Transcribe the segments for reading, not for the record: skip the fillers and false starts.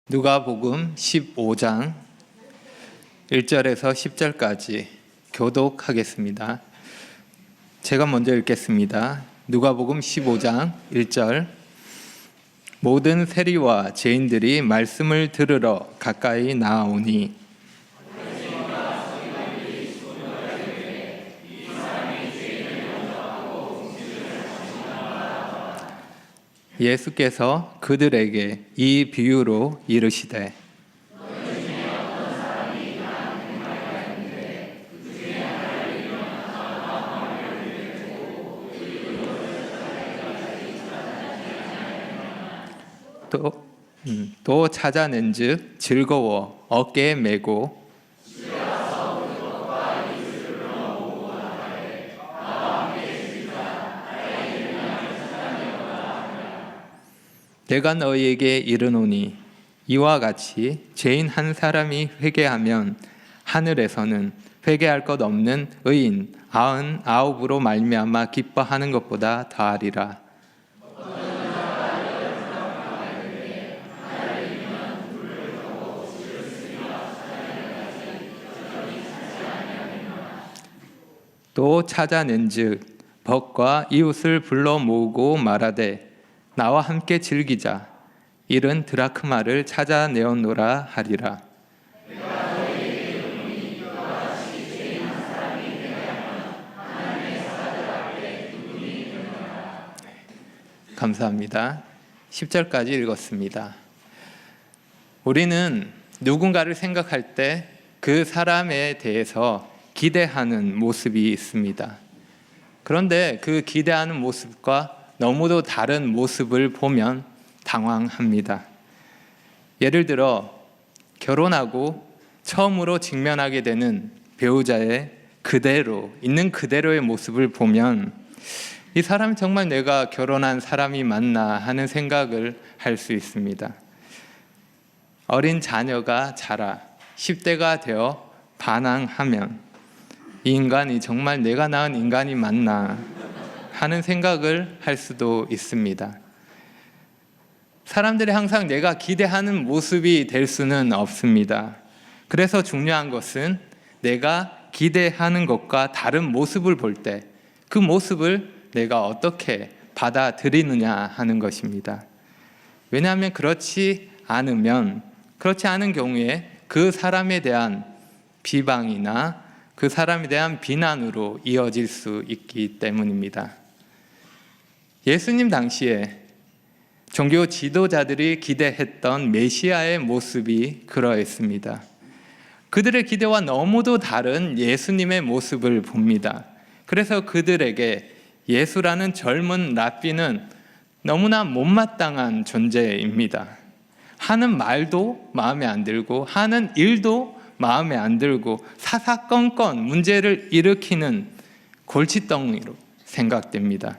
누가복음 15장 1절에서 10절까지 교독하겠습니다. 제가 먼저 읽겠습니다. 누가복음 15장 1절. 모든 세리와 죄인들이 말씀을 들으러 가까이 나아오니 예수께서 그들에게 이 비유로 이르시되 또 찾아낸즉 즐거워 어깨에 메고 내가 너희에게 이르노니 이와 같이 죄인 한 사람이 회개하면 하늘에서는 회개할 것 없는 의인 99으로 말미암아 기뻐하는 것보다 더하리라. 또 찾아낸즉 벗과 이웃을 불러 모으고 말하되 나와 함께 즐기자. 이른 드라크마를 찾아내었노라 하리라. 감사합니다. 10절까지 읽었습니다. 우리는 누군가를 생각할 때 그 사람에 대해서 기대하는 모습이 있습니다. 그런데 그 기대하는 모습과 너무도 다른 모습을 보면 당황합니다. 예를 들어 결혼하고 처음으로 직면하게 되는 배우자의 있는 그대로의 모습을 보면 이 사람이 정말 내가 결혼한 사람이 맞나 하는 생각을 할 수 있습니다. 어린 자녀가 자라 10대가 되어 반항하면 이 인간이 정말 내가 낳은 인간이 맞나 하는 생각을 할 수도 있습니다. 사람들이 항상 내가 기대하는 모습이 될 수는 없습니다. 그래서 중요한 것은 내가 기대하는 것과 다른 모습을 볼 때 그 모습을 내가 어떻게 받아들이느냐 하는 것입니다. 왜냐하면 그렇지 않은 경우에 그 사람에 대한 비방이나 그 사람에 대한 비난으로 이어질 수 있기 때문입니다. 예수님 당시에 종교 지도자들이 기대했던 메시아의 모습이 그러했습니다. 그들의 기대와 너무도 다른 예수님의 모습을 봅니다. 그래서 그들에게 예수라는 젊은 랍비는 너무나 못마땅한 존재입니다. 하는 말도 마음에 안 들고 하는 일도 마음에 안 들고 사사건건 문제를 일으키는 골칫덩이로 생각됩니다.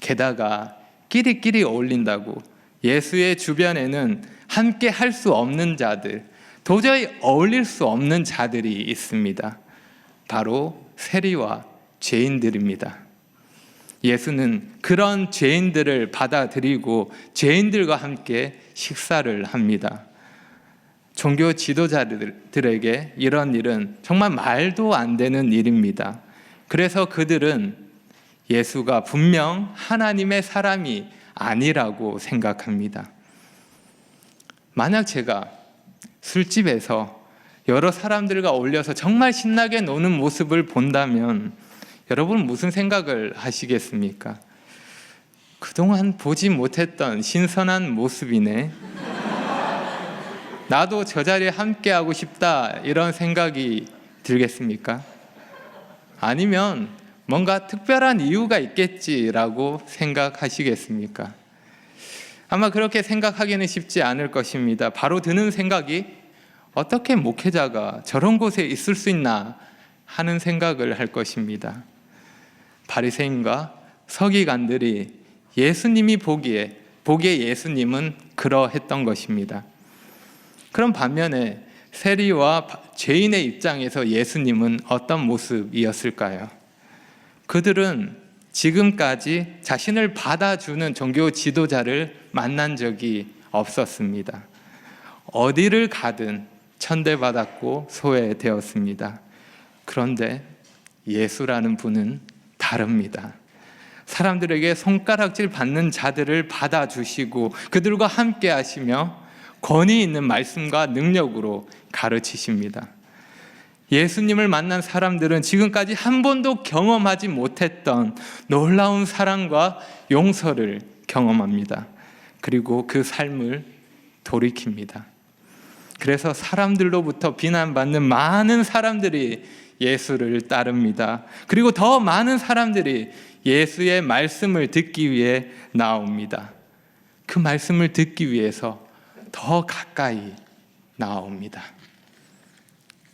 게다가 끼리끼리 어울린다고 예수의 주변에는 함께 할 수 없는 자들, 도저히 어울릴 수 없는 자들이 있습니다. 바로 세리와 죄인들입니다. 예수는 그런 죄인들을 받아들이고 죄인들과 함께 식사를 합니다. 종교 지도자들에게 이런 일은 정말 말도 안 되는 일입니다. 그래서 그들은 예수가 분명 하나님의 사람이 아니라고 생각합니다. 만약 제가 술집에서 여러 사람들과 어울려서 정말 신나게 노는 모습을 본다면 여러분 무슨 생각을 하시겠습니까? 그동안 보지 못했던 신선한 모습이네. 나도 저 자리에 함께하고 싶다 이런 생각이 들겠습니까? 아니면 뭔가 특별한 이유가 있겠지라고 생각하시겠습니까? 아마 그렇게 생각하기는 쉽지 않을 것입니다. 바로 드는 생각이 어떻게 목회자가 저런 곳에 있을 수 있나 하는 생각을 할 것입니다. 바리새인과 서기관들이 예수님이 보기에 예수님은 그러했던 것입니다. 그럼 반면에 세리와 죄인의 입장에서 예수님은 어떤 모습이었을까요? 그들은 지금까지 자신을 받아주는 종교 지도자를 만난 적이 없었습니다. 어디를 가든 천대받았고 소외되었습니다. 그런데 예수라는 분은 다릅니다. 사람들에게 손가락질 받는 자들을 받아주시고 그들과 함께 하시며 권위 있는 말씀과 능력으로 가르치십니다. 예수님을 만난 사람들은 지금까지 한 번도 경험하지 못했던 놀라운 사랑과 용서를 경험합니다. 그리고 그 삶을 돌이킵니다. 그래서 사람들로부터 비난받는 많은 사람들이 예수를 따릅니다. 그리고 더 많은 사람들이 예수의 말씀을 듣기 위해 나옵니다. 그 말씀을 듣기 위해서 더 가까이 나옵니다.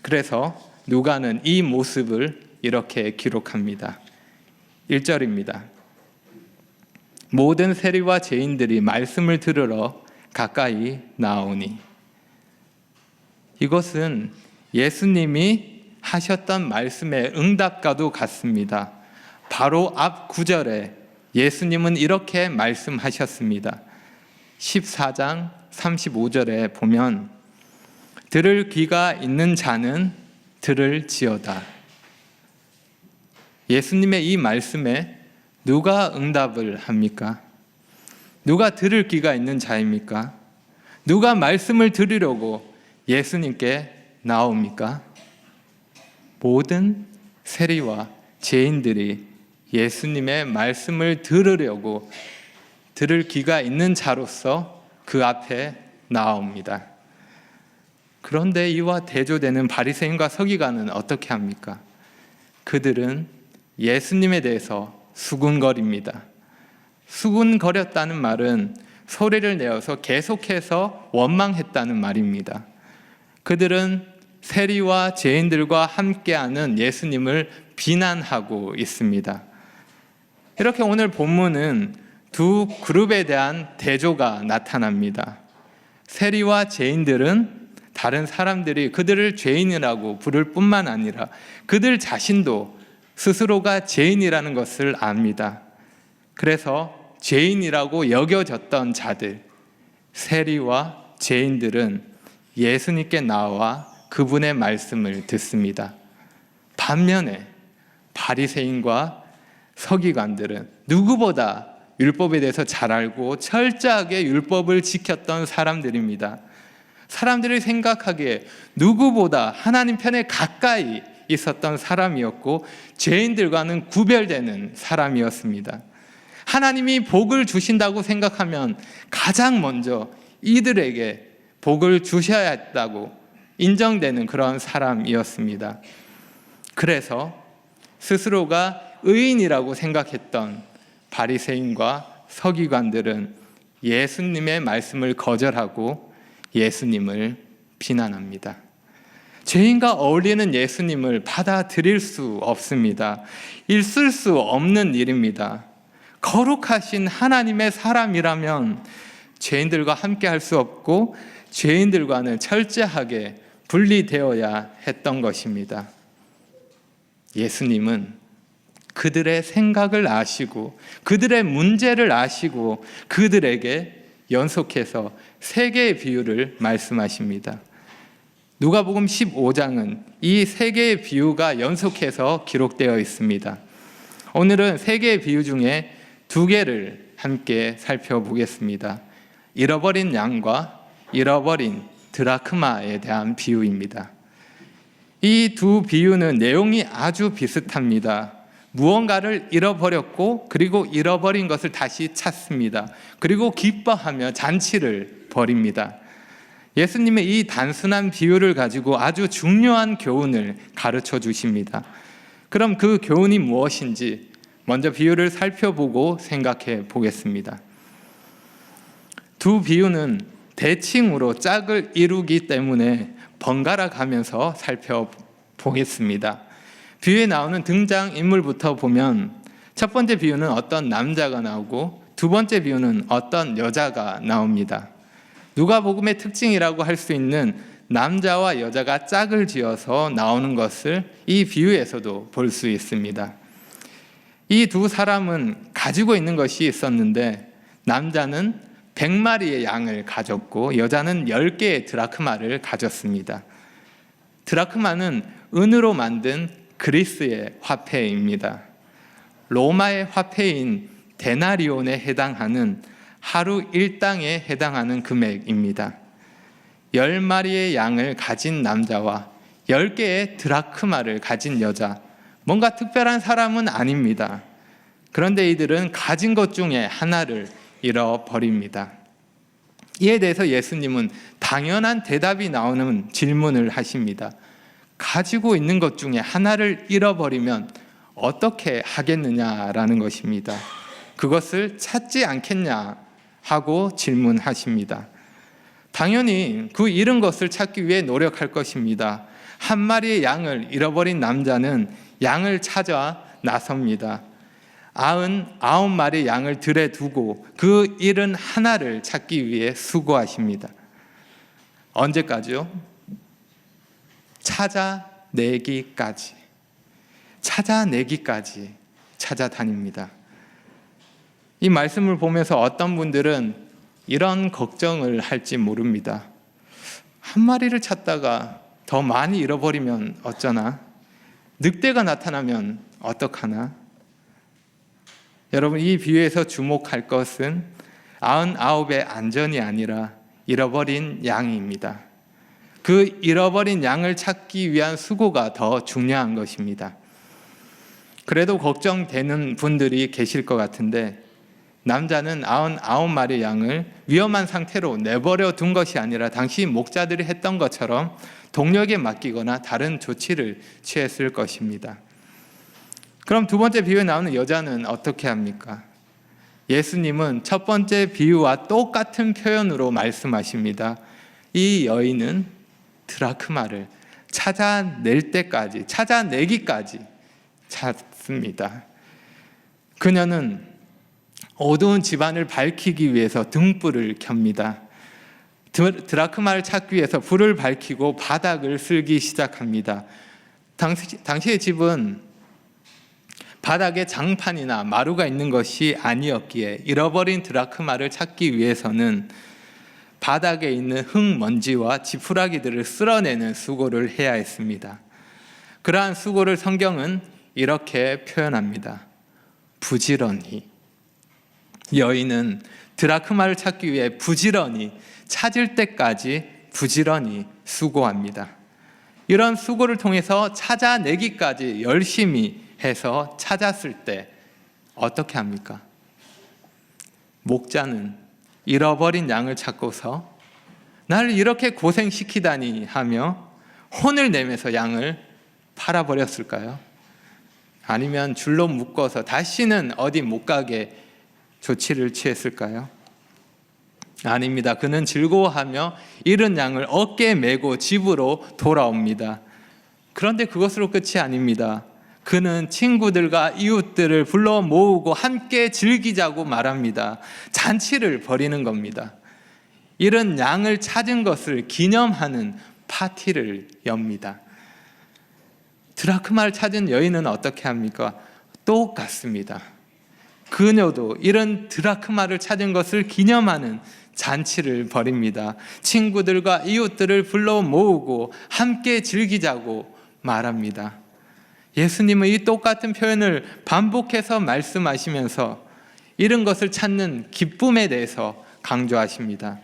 그래서 누가는 이 모습을 이렇게 기록합니다. 1절입니다. 모든 세리와 죄인들이 말씀을 들으러 가까이 나오니. 이것은 예수님이 하셨던 말씀의 응답과도 같습니다. 바로 앞 구절에 예수님은 이렇게 말씀하셨습니다. 14장 35절에 보면 들을 귀가 있는 자는 들을지어다. 예수님의 이 말씀에 누가 응답을 합니까? 누가 들을 귀가 있는 자입니까? 누가 말씀을 들으려고 예수님께 나옵니까? 모든 세리와 죄인들이 예수님의 말씀을 들으려고 들을 귀가 있는 자로서 그 앞에 나옵니다. 그런데 이와 대조되는 바리새인과 서기관은 어떻게 합니까? 그들은 예수님에 대해서 수군거립니다. 수군거렸다는 말은 소리를 내어서 계속해서 원망했다는 말입니다. 그들은 세리와 죄인들과 함께하는 예수님을 비난하고 있습니다. 이렇게 오늘 본문은 두 그룹에 대한 대조가 나타납니다. 세리와 죄인들은 다른 사람들이 그들을 죄인이라고 부를 뿐만 아니라 그들 자신도 스스로가 죄인이라는 것을 압니다. 그래서 죄인이라고 여겨졌던 자들, 세리와 죄인들은 예수님께 나와 그분의 말씀을 듣습니다. 반면에 바리새인과 서기관들은 누구보다 율법에 대해서 잘 알고 철저하게 율법을 지켰던 사람들입니다. 사람들이 생각하기에 누구보다 하나님 편에 가까이 있었던 사람이었고 죄인들과는 구별되는 사람이었습니다. 하나님이 복을 주신다고 생각하면 가장 먼저 이들에게 복을 주셔야 했다고 인정되는 그런 사람이었습니다. 그래서 스스로가 의인이라고 생각했던 바리새인과 서기관들은 예수님의 말씀을 거절하고 예수님을 비난합니다. 죄인과 어울리는 예수님을 받아들일 수 없습니다. 있을 수 없는 일입니다. 거룩하신 하나님의 사람이라면 죄인들과 함께 할 수 없고 죄인들과는 철저하게 분리되어야 했던 것입니다. 예수님은 그들의 생각을 아시고 그들의 문제를 아시고 그들에게 연속해서 세 개의 비유를 말씀하십니다. 누가복음 15장은 이 세 개의 비유가 연속해서 기록되어 있습니다. 오늘은 세 개의 비유 중에 두 개를 함께 살펴보겠습니다. 잃어버린 양과 잃어버린 드라크마에 대한 비유입니다. 이 두 비유는 내용이 아주 비슷합니다. 무언가를 잃어버렸고 그리고 잃어버린 것을 다시 찾습니다. 그리고 기뻐하며 잔치를 벌입니다. 예수님의 이 단순한 비유를 가지고 아주 중요한 교훈을 가르쳐 주십니다. 그럼 그 교훈이 무엇인지 먼저 비유를 살펴보고 생각해 보겠습니다. 두 비유는 대칭으로 짝을 이루기 때문에 번갈아 가면서 살펴보겠습니다. 비유에 나오는 등장인물부터 보면 첫 번째 비유는 어떤 남자가 나오고 두 번째 비유는 어떤 여자가 나옵니다. 누가복음의 특징이라고 할 수 있는 남자와 여자가 짝을 지어서 나오는 것을 이 비유에서도 볼 수 있습니다. 이 두 사람은 가지고 있는 것이 있었는데 남자는 100마리의 양을 가졌고 여자는 10개의 드라크마를 가졌습니다. 드라크마는 은으로 만든 그리스의 화폐입니다. 로마의 화폐인 데나리온에 해당하는 하루 일당에 해당하는 금액입니다. 10마리의 양을 가진 남자와 10개의 드라크마를 가진 여자, 뭔가 특별한 사람은 아닙니다. 그런데 이들은 가진 것 중에 하나를 잃어버립니다. 이에 대해서 예수님은 당연한 대답이 나오는 질문을 하십니다. 가지고 있는 것 중에 하나를 잃어버리면 어떻게 하겠느냐라는 것입니다. 그것을 찾지 않겠냐 하고 질문하십니다. 당연히 그 잃은 것을 찾기 위해 노력할 것입니다. 한 마리의 양을 잃어버린 남자는 양을 찾아 나섭니다. 99마리 양을 들에 두고 그 잃은 하나를 찾기 위해 수고하십니다. 언제까지요? 찾아내기까지 찾아다닙니다. 이 말씀을 보면서 어떤 분들은 이런 걱정을 할지 모릅니다. 한 마리를 찾다가 더 많이 잃어버리면 어쩌나? 늑대가 나타나면 어떡하나? 여러분, 이 비유에서 주목할 것은 99의 안전이 아니라 잃어버린 양입니다. 그 잃어버린 양을 찾기 위한 수고가 더 중요한 것입니다. 그래도 걱정되는 분들이 계실 것 같은데, 남자는 99마리 양을 위험한 상태로 내버려 둔 것이 아니라 당시 목자들이 했던 것처럼 동력에 맡기거나 다른 조치를 취했을 것입니다. 그럼 두 번째 비유에 나오는 여자는 어떻게 합니까? 예수님은 첫 번째 비유와 똑같은 표현으로 말씀하십니다. 이 여인은 드라크마를 찾아내기까지 찾습니다. 그녀는 어두운 집안을 밝히기 위해서 등불을 켭니다. 드라크마를 찾기 위해서 불을 밝히고 바닥을 쓸기 시작합니다. 당시의 집은 바닥에 장판이나 마루가 있는 것이 아니었기에 잃어버린 드라크마를 찾기 위해서는 바닥에 있는 흙먼지와 지푸라기들을 쓸어내는 수고를 해야 했습니다. 그러한 수고를 성경은 이렇게 표현합니다. 부지런히. 여인은 드라크마를 찾기 위해 부지런히 찾을 때까지 부지런히 수고합니다. 이런 수고를 통해서 찾아내기까지 열심히 해서 찾았을 때 어떻게 합니까? 목자는 잃어버린 양을 찾고서 나를 이렇게 고생시키다니 하며 혼을 내면서 양을 팔아버렸을까요? 아니면 줄로 묶어서 다시는 어디 못 가게 조치를 취했을까요? 아닙니다. 그는 즐거워하며 잃은 양을 어깨에 메고 집으로 돌아옵니다. 그런데 그것으로 끝이 아닙니다. 그는 친구들과 이웃들을 불러 모으고 함께 즐기자고 말합니다. 잔치를 벌이는 겁니다. 잃은 양을 찾은 것을 기념하는 파티를 엽니다. 드라크마를 찾은 여인은 어떻게 합니까? 똑같습니다. 그녀도 이런 드라크마를 찾은 것을 기념하는 잔치를 벌입니다. 친구들과 이웃들을 불러 모으고 함께 즐기자고 말합니다. 예수님은 이 똑같은 표현을 반복해서 말씀하시면서 이런 것을 찾는 기쁨에 대해서 강조하십니다.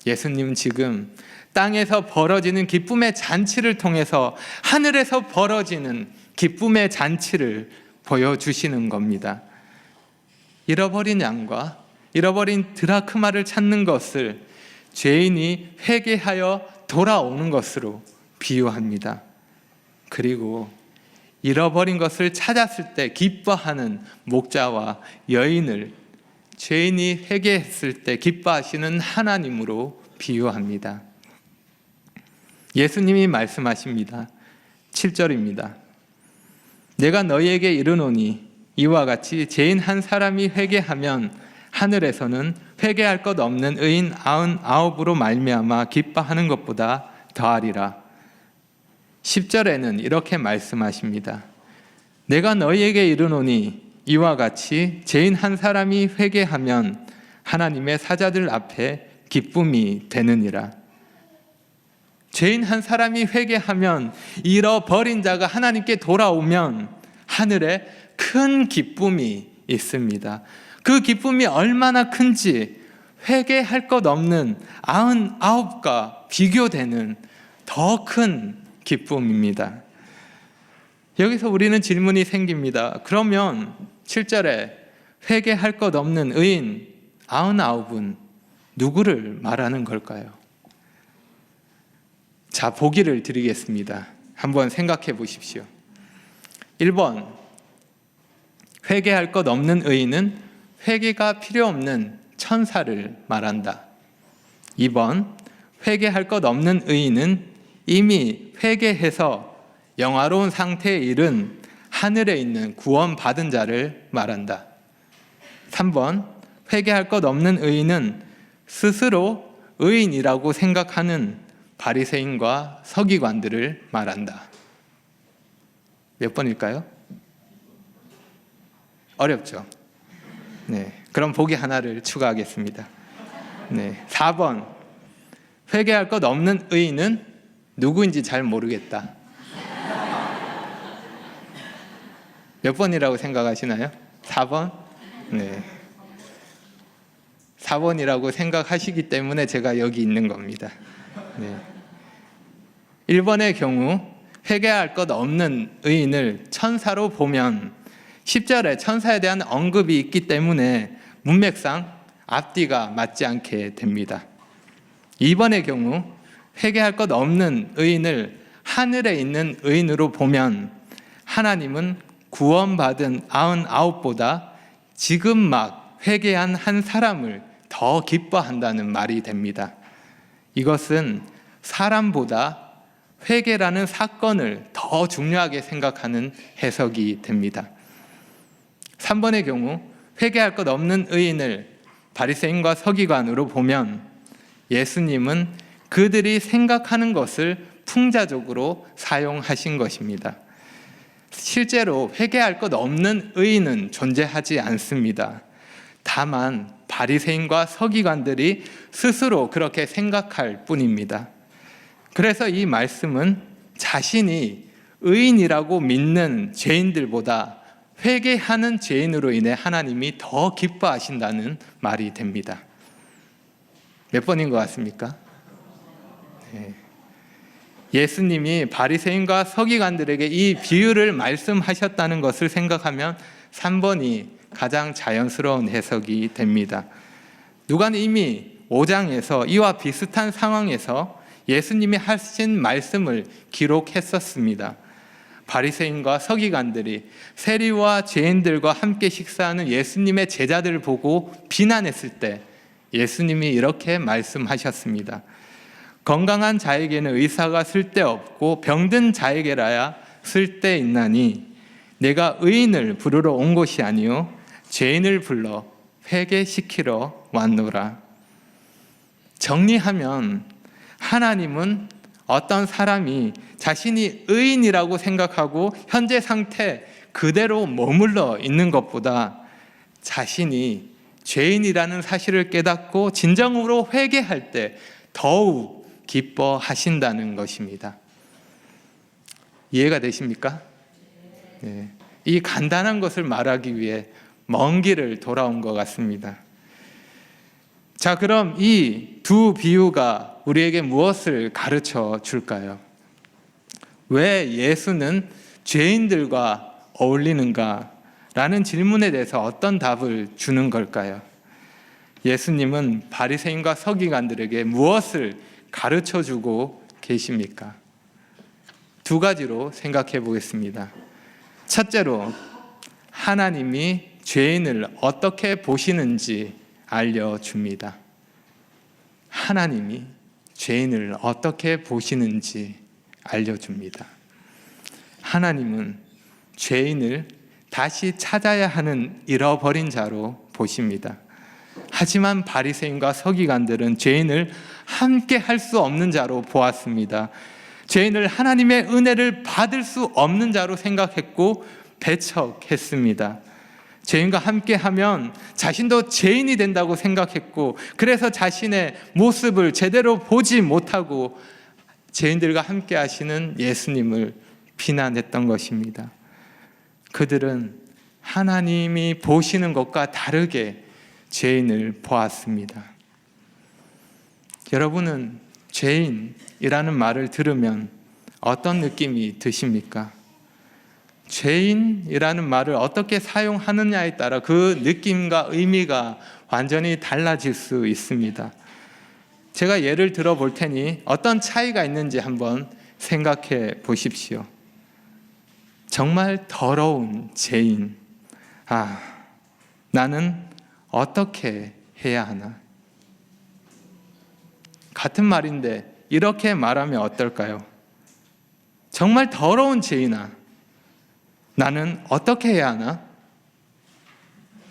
예수님은 지금 땅에서 벌어지는 기쁨의 잔치를 통해서 하늘에서 벌어지는 기쁨의 잔치를 보여주시는 겁니다. 잃어버린 양과 잃어버린 드라크마를 찾는 것을 죄인이 회개하여 돌아오는 것으로 비유합니다. 그리고 잃어버린 것을 찾았을 때 기뻐하는 목자와 여인을 죄인이 회개했을 때 기뻐하시는 하나님으로 비유합니다. 예수님이 말씀하십니다. 7절입니다. 내가 너희에게 이르노니 이와 같이 죄인 한 사람이 회개하면 하늘에서는 회개할 것 없는 의인 99으로 말미암아 기뻐하는 것보다 더하리라. 10절에는 이렇게 말씀하십니다. 내가 너희에게 이르노니 이와 같이 죄인 한 사람이 회개하면 하나님의 사자들 앞에 기쁨이 되느니라. 죄인 한 사람이 회개하면, 잃어버린 자가 하나님께 돌아오면 하늘에 큰 기쁨이 있습니다. 그 기쁨이 얼마나 큰지 회개할 것 없는 99가 비교되는 더 큰 기쁨입니다. 여기서 우리는 질문이 생깁니다. 그러면 7절에 회개할 것 없는 의인 99은 누구를 말하는 걸까요? 자, 보기를 드리겠습니다. 한번 생각해 보십시오. 1번, 회개할 것 없는 의인은 회개가 필요 없는 천사를 말한다. 2번, 회개할 것 없는 의인은 이미 회개해서 영화로운 상태에 이른 하늘에 있는 구원받은 자를 말한다. 3번, 회개할 것 없는 의인은 스스로 의인이라고 생각하는 바리새인과 서기관들을 말한다. 몇 번일까요? 어렵죠? 네, 그럼 보기 하나를 추가하겠습니다. 네, 4번, 회개할 것 없는 의인은 누구인지 잘 모르겠다. 몇 번이라고 생각하시나요? 4번? 네, 4번이라고 생각하시기 때문에 제가 여기 있는 겁니다. 네. 1번의 경우 회개할 것 없는 의인을 천사로 보면 10절에 천사에 대한 언급이 있기 때문에 문맥상 앞뒤가 맞지 않게 됩니다. 2번의 경우 회개할 것 없는 의인을 하늘에 있는 의인으로 보면 하나님은 구원받은 99보다 지금 막 회개한 한 사람을 더 기뻐한다는 말이 됩니다. 이것은 사람보다 회개라는 사건을 더 중요하게 생각하는 해석이 됩니다. 3번의 경우 회개할 것 없는 의인을 바리새인과 서기관으로 보면 예수님은 그들이 생각하는 것을 풍자적으로 사용하신 것입니다. 실제로 회개할 것 없는 의인은 존재하지 않습니다. 다만 바리새인과 서기관들이 스스로 그렇게 생각할 뿐입니다. 그래서 이 말씀은 자신이 의인이라고 믿는 죄인들보다 회개하는 죄인으로 인해 하나님이 더 기뻐하신다는 말이 됩니다. 몇 번인 것 같습니까? 네. 예수님이 바리새인과 서기관들에게 이 비유를 말씀하셨다는 것을 생각하면 3번이 가장 자연스러운 해석이 됩니다. 누가는 이미 5장에서 이와 비슷한 상황에서 예수님이 하신 말씀을 기록했었습니다. 바리새인과 서기관들이 세리와 죄인들과 함께 식사하는 예수님의 제자들을 보고 비난했을 때 예수님이 이렇게 말씀하셨습니다. 건강한 자에게는 의사가 쓸데없고 병든 자에게라야 쓸데있나니 내가 의인을 부르러 온 것이 아니요 죄인을 불러 회개시키러 왔노라. 정리하면 하나님은 어떤 사람이 자신이 의인이라고 생각하고 현재 상태 그대로 머물러 있는 것보다 자신이 죄인이라는 사실을 깨닫고 진정으로 회개할 때 더욱 기뻐하신다는 것입니다. 이해가 되십니까? 네. 이 간단한 것을 말하기 위해 먼 길을 돌아온 것 같습니다. 자, 그럼 이 두 비유가 우리에게 무엇을 가르쳐 줄까요? 왜 예수는 죄인들과 어울리는가? 라는 질문에 대해서 어떤 답을 주는 걸까요? 예수님은 바리새인과 서기관들에게 무엇을 가르쳐 주고 계십니까? 두 가지로 생각해 보겠습니다. 첫째로 하나님이 죄인을 어떻게 보시는지 알려줍니다. 하나님이 죄인을 어떻게 보시는지 알려줍니다. 하나님은 죄인을 다시 찾아야 하는 잃어버린 자로 보십니다. 하지만 바리새인과 서기관들은 죄인을 함께 할 수 없는 자로 보았습니다. 죄인을 하나님의 은혜를 받을 수 없는 자로 생각했고 배척했습니다. 죄인과 함께하면 자신도 죄인이 된다고 생각했고, 그래서 자신의 모습을 제대로 보지 못하고 죄인들과 함께 하시는 예수님을 비난했던 것입니다. 그들은 하나님이 보시는 것과 다르게 죄인을 보았습니다. 여러분은 죄인이라는 말을 들으면 어떤 느낌이 드십니까? 죄인이라는 말을 어떻게 사용하느냐에 따라 그 느낌과 의미가 완전히 달라질 수 있습니다. 제가 예를 들어 볼 테니 어떤 차이가 있는지 한번 생각해 보십시오. 정말 더러운 죄인. 나는 어떻게 해야 하나? 같은 말인데 이렇게 말하면 어떨까요? 정말 더러운 죄인아, 나는 어떻게 해야 하나?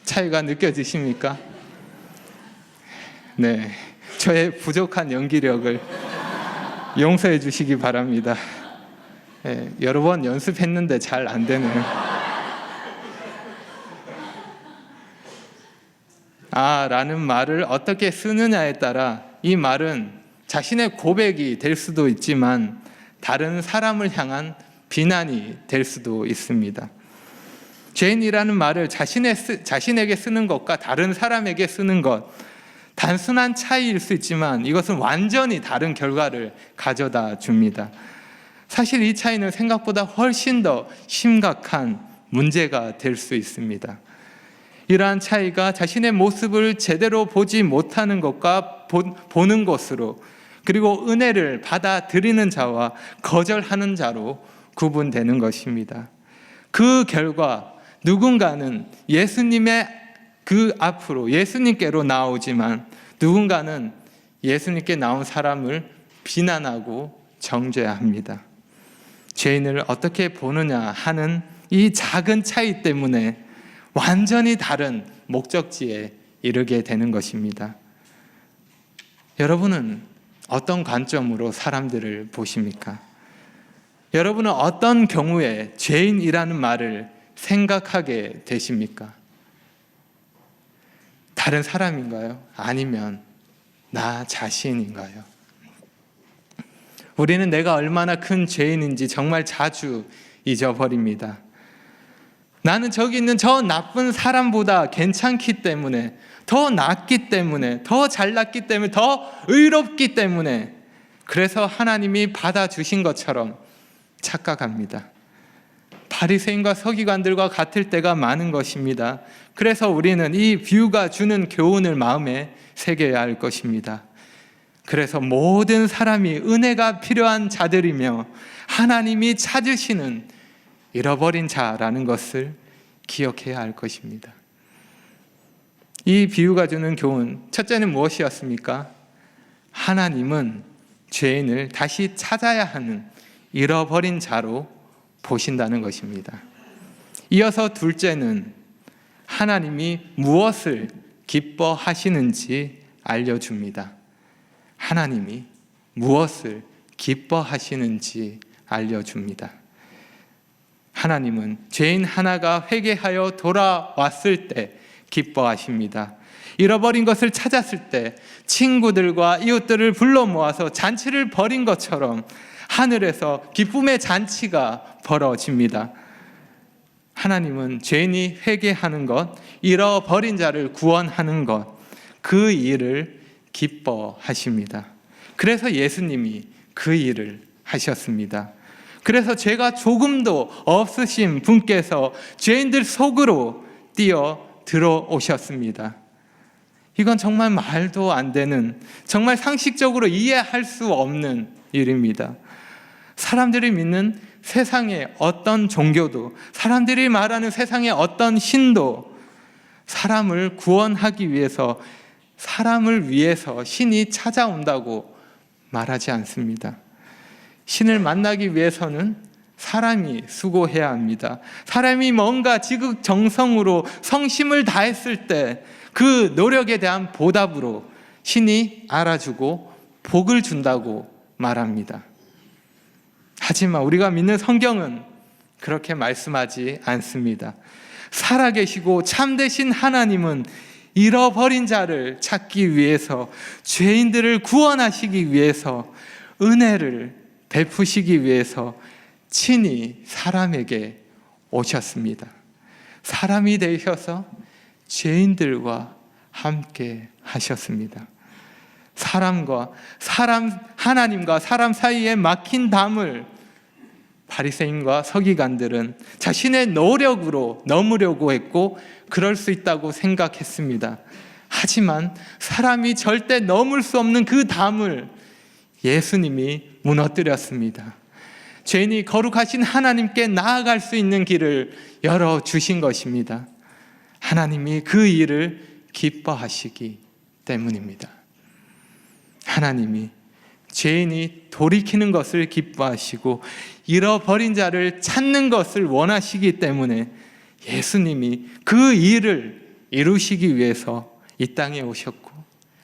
차이가 느껴지십니까? 네, 저의 부족한 연기력을 용서해 주시기 바랍니다. 네, 여러 번 연습했는데 잘 안 되네요. 라는 말을 어떻게 쓰느냐에 따라 이 말은 자신의 고백이 될 수도 있지만 다른 사람을 향한 비난이 될 수도 있습니다. 죄인이라는 말을 자신에게 쓰는 것과 다른 사람에게 쓰는 것, 단순한 차이일 수 있지만 이것은 완전히 다른 결과를 가져다 줍니다. 사실 이 차이는 생각보다 훨씬 더 심각한 문제가 될 수 있습니다. 이러한 차이가 자신의 모습을 제대로 보지 못하는 것과 보는 것으로, 그리고 은혜를 받아들이는 자와 거절하는 자로 구분되는 것입니다. 그 결과 누군가는 예수님의 그 앞으로 예수님께로 나오지만 누군가는 예수님께 나온 사람을 비난하고 정죄합니다. 죄인을 어떻게 보느냐 하는 이 작은 차이 때문에 완전히 다른 목적지에 이르게 되는 것입니다. 여러분은 어떤 관점으로 사람들을 보십니까? 여러분은 어떤 경우에 죄인이라는 말을 생각하게 되십니까? 다른 사람인가요? 아니면 나 자신인가요? 우리는 내가 얼마나 큰 죄인인지 정말 자주 잊어버립니다. 나는 저기 있는 저 나쁜 사람보다 괜찮기 때문에, 더 낫기 때문에, 더 잘났기 때문에, 더 의롭기 때문에, 그래서 하나님이 받아주신 것처럼 착각합니다. 바리새인과 서기관들과 같을 때가 많은 것입니다. 그래서 우리는 이 비유가 주는 교훈을 마음에 새겨야 할 것입니다. 그래서 모든 사람이 은혜가 필요한 자들이며 하나님이 찾으시는 잃어버린 자라는 것을 기억해야 할 것입니다. 이 비유가 주는 교훈, 첫째는 무엇이었습니까? 하나님은 죄인을 다시 찾아야 하는 잃어버린 자로 보신다는 것입니다. 이어서 둘째는 하나님이 무엇을 기뻐하시는지 알려줍니다. 하나님이 무엇을 기뻐하시는지 알려줍니다. 하나님은 죄인 하나가 회개하여 돌아왔을 때 기뻐하십니다. 잃어버린 것을 찾았을 때 친구들과 이웃들을 불러 모아서 잔치를 벌인 것처럼 하늘에서 기쁨의 잔치가 벌어집니다. 하나님은 죄인이 회개하는 것, 잃어버린 자를 구원하는 것, 그 일을 기뻐하십니다. 그래서 예수님이 그 일을 하셨습니다. 그래서 죄가 조금도 없으신 분께서 죄인들 속으로 뛰어 들어오셨습니다. 이건 정말 말도 안 되는, 정말 상식적으로 이해할 수 없는 일입니다. 사람들이 믿는 세상의 어떤 종교도, 사람들이 말하는 세상의 어떤 신도 사람을 구원하기 위해서, 사람을 위해서 신이 찾아온다고 말하지 않습니다. 신을 만나기 위해서는 사람이 수고해야 합니다. 사람이 뭔가 지극정성으로 성심을 다했을 때 그 노력에 대한 보답으로 신이 알아주고 복을 준다고 말합니다. 하지만 우리가 믿는 성경은 그렇게 말씀하지 않습니다. 살아계시고 참되신 하나님은 잃어버린 자를 찾기 위해서, 죄인들을 구원하시기 위해서, 은혜를 베푸시기 위해서 친히 사람에게 오셨습니다. 사람이 되셔서 죄인들과 함께 하셨습니다. 하나님과 사람 사이에 막힌 담을 바리새인과 서기관들은 자신의 노력으로 넘으려고 했고 그럴 수 있다고 생각했습니다. 하지만 사람이 절대 넘을 수 없는 그 담을 예수님이 무너뜨렸습니다. 죄인이 거룩하신 하나님께 나아갈 수 있는 길을 열어주신 것입니다. 하나님이 그 일을 기뻐하시기 때문입니다. 하나님이 죄인이 돌이키는 것을 기뻐하시고 잃어버린 자를 찾는 것을 원하시기 때문에 예수님이 그 일을 이루시기 위해서 이 땅에 오셨고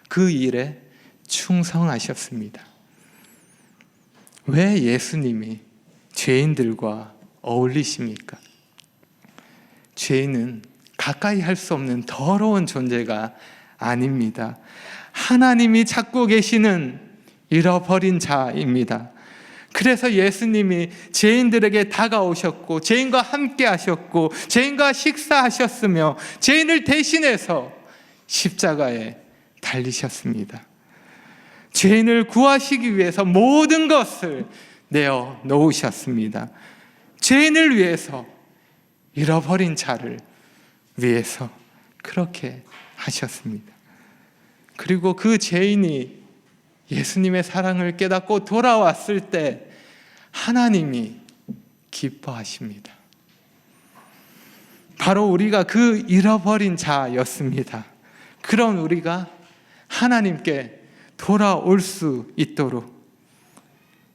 그 일에 충성하셨습니다. 왜 예수님이 죄인들과 어울리십니까? 죄인은 가까이 할 수 없는 더러운 존재가 아닙니다. 하나님이 찾고 계시는 잃어버린 자입니다. 그래서 예수님이 죄인들에게 다가오셨고 죄인과 함께 하셨고 죄인과 식사하셨으며 죄인을 대신해서 십자가에 달리셨습니다. 죄인을 구하시기 위해서 모든 것을 내어 놓으셨습니다. 죄인을 위해서, 잃어버린 자를 위해서 그렇게 하셨습니다. 그리고 그 죄인이 예수님의 사랑을 깨닫고 돌아왔을 때 하나님이 기뻐하십니다. 바로 우리가 그 잃어버린 자였습니다. 그런 우리가 하나님께 돌아올 수 있도록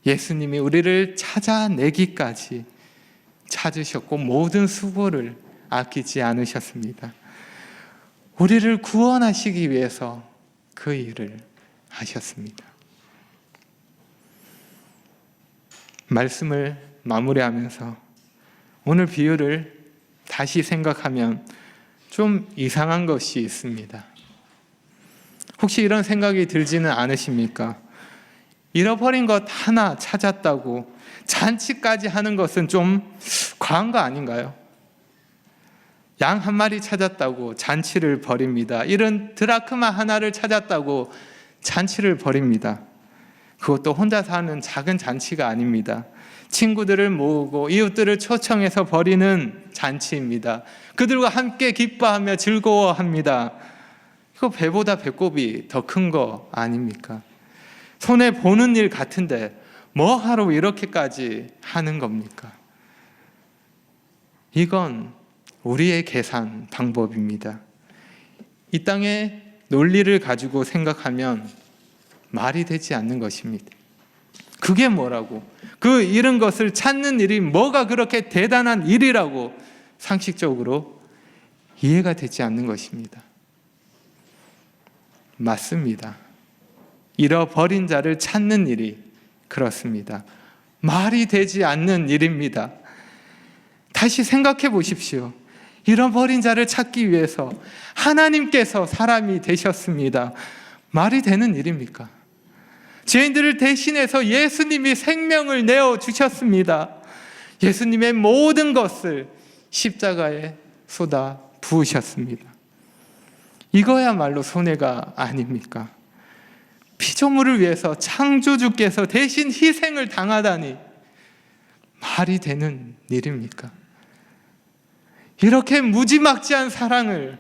예수님이 우리를 찾아내기까지 찾으셨고 모든 수고를 아끼지 않으셨습니다. 우리를 구원하시기 위해서 그 일을 하셨습니다. 말씀을 마무리하면서 오늘 비유를 다시 생각하면 좀 이상한 것이 있습니다. 혹시 이런 생각이 들지는 않으십니까? 잃어버린 것 하나 찾았다고 잔치까지 하는 것은 좀 과한 거 아닌가요? 양 한 마리 찾았다고 잔치를 벌입니다. 이런 드라크마 하나를 찾았다고 잔치를 벌입니다. 그것도 혼자서 하는 작은 잔치가 아닙니다. 친구들을 모으고 이웃들을 초청해서 벌이는 잔치입니다. 그들과 함께 기뻐하며 즐거워합니다. 이거 배보다 배꼽이 더 큰 거 아닙니까? 손해 보는 일 같은데 뭐 하러 이렇게까지 하는 겁니까? 이건 우리의 계산 방법입니다. 이 땅의 논리를 가지고 생각하면 말이 되지 않는 것입니다. 그게 뭐라고? 그 잃은 것을 찾는 일이 뭐가 그렇게 대단한 일이라고 상식적으로 이해가 되지 않는 것입니다. 맞습니다. 잃어버린 자를 찾는 일이 그렇습니다. 말이 되지 않는 일입니다. 다시 생각해 보십시오. 잃어버린 자를 찾기 위해서 하나님께서 사람이 되셨습니다. 말이 되는 일입니까? 죄인들을 대신해서 예수님이 생명을 내어주셨습니다. 예수님의 모든 것을 십자가에 쏟아 부으셨습니다. 이거야말로 손해가 아닙니까? 피조물을 위해서 창조주께서 대신 희생을 당하다니 말이 되는 일입니까? 이렇게 무지막지한 사랑을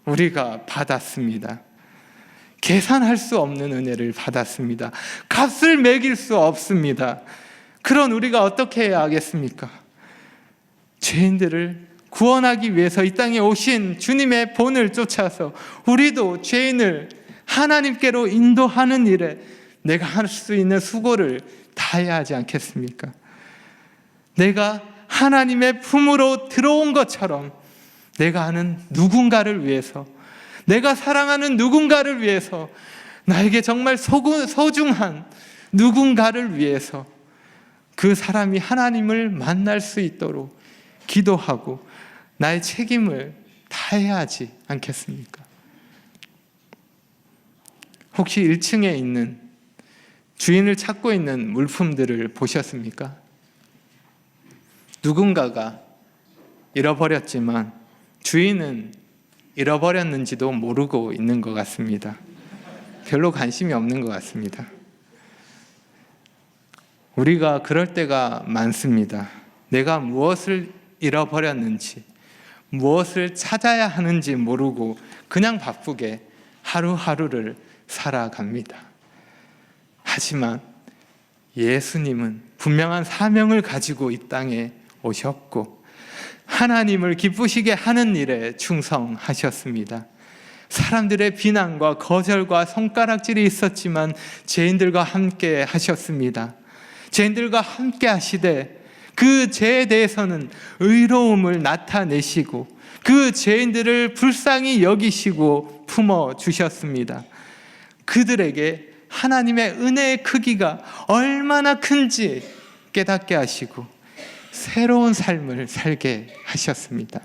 우리가 받았습니다. 계산할 수 없는 은혜를 받았습니다. 값을 매길 수 없습니다. 그런 우리가 어떻게 해야 하겠습니까? 죄인들을 구원하기 위해서 이 땅에 오신 주님의 본을 쫓아서 우리도 죄인을 하나님께로 인도하는 일에 내가 할 수 있는 수고를 다해야 하지 않겠습니까? 내가 하나님의 품으로 들어온 것처럼 내가 아는 누군가를 위해서, 내가 사랑하는 누군가를 위해서, 나에게 정말 소중한 누군가를 위해서 그 사람이 하나님을 만날 수 있도록 기도하고 나의 책임을 다해야 하지 않겠습니까? 혹시 1층에 있는 주인을 찾고 있는 물품들을 보셨습니까? 누군가가 잃어버렸지만 주인은 잃어버렸는지도 모르고 있는 것 같습니다. 별로 관심이 없는 것 같습니다. 우리가 그럴 때가 많습니다. 내가 무엇을 잃어버렸는지, 무엇을 찾아야 하는지 모르고 그냥 바쁘게 하루하루를 살아갑니다. 하지만 예수님은 분명한 사명을 가지고 이 땅에 오셨고 하나님을 기쁘시게 하는 일에 충성하셨습니다. 사람들의 비난과 거절과 손가락질이 있었지만 죄인들과 함께 하셨습니다. 죄인들과 함께 하시되 그 죄에 대해서는 의로움을 나타내시고 그 죄인들을 불쌍히 여기시고 품어주셨습니다. 그들에게 하나님의 은혜의 크기가 얼마나 큰지 깨닫게 하시고 새로운 삶을 살게 하셨습니다.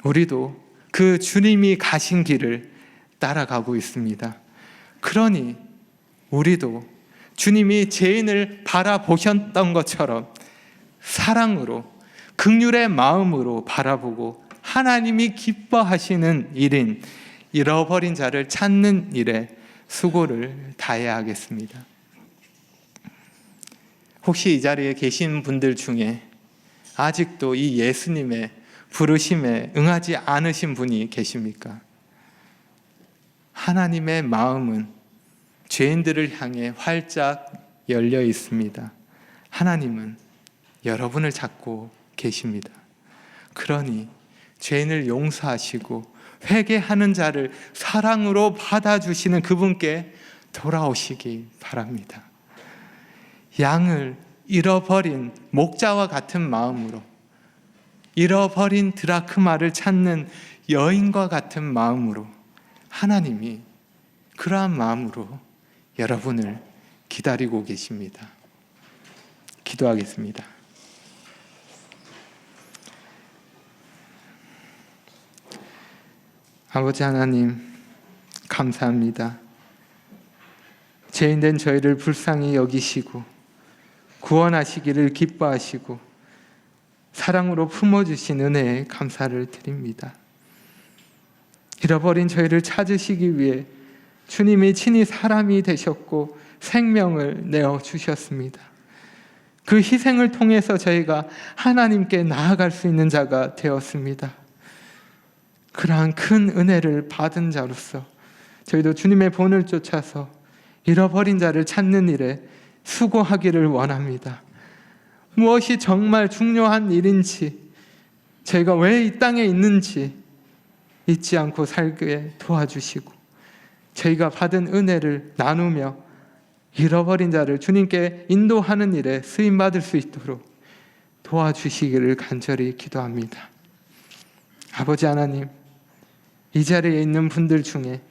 우리도 그 주님이 가신 길을 따라가고 있습니다. 그러니 우리도 주님이 죄인을 바라보셨던 것처럼 사랑으로 긍휼의 마음으로 바라보고 하나님이 기뻐하시는 일인 잃어버린 자를 찾는 일에 수고를 다해야 하겠습니다. 혹시 이 자리에 계신 분들 중에 아직도 이 예수님의 부르심에 응하지 않으신 분이 계십니까? 하나님의 마음은 죄인들을 향해 활짝 열려 있습니다. 하나님은 여러분을 찾고 계십니다. 그러니 죄인을 용서하시고 회개하는 자를 사랑으로 받아주시는 그분께 돌아오시기 바랍니다. 양을 잃어버린 목자와 같은 마음으로, 잃어버린 드라크마를 찾는 여인과 같은 마음으로 하나님이 그러한 마음으로 여러분을 기다리고 계십니다. 기도하겠습니다. 아버지 하나님, 감사합니다. 죄인된 저희를 불쌍히 여기시고 구원하시기를 기뻐하시고 사랑으로 품어주신 은혜에 감사를 드립니다. 잃어버린 저희를 찾으시기 위해 주님이 친히 사람이 되셨고 생명을 내어주셨습니다. 그 희생을 통해서 저희가 하나님께 나아갈 수 있는 자가 되었습니다. 그러한 큰 은혜를 받은 자로서 저희도 주님의 본을 쫓아서 잃어버린 자를 찾는 일에 수고하기를 원합니다. 무엇이 정말 중요한 일인지, 저희가 왜 이 땅에 있는지 잊지 않고 살게 도와주시고 저희가 받은 은혜를 나누며 잃어버린 자를 주님께 인도하는 일에 쓰임받을 수 있도록 도와주시기를 간절히 기도합니다. 아버지 하나님, 이 자리에 있는 분들 중에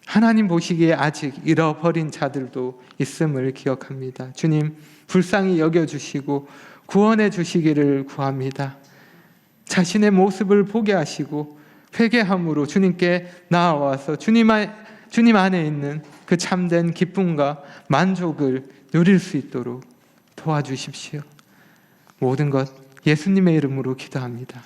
하나님 보시기에 아직 잃어버린 자들도 있음을 기억합니다. 주님, 불쌍히 여겨주시고 구원해 주시기를 구합니다. 자신의 모습을 보게 하시고 회개함으로 주님께 나아와서 주님 안에 있는 그 참된 기쁨과 만족을 누릴 수 있도록 도와주십시오. 모든 것 예수님의 이름으로 기도합니다.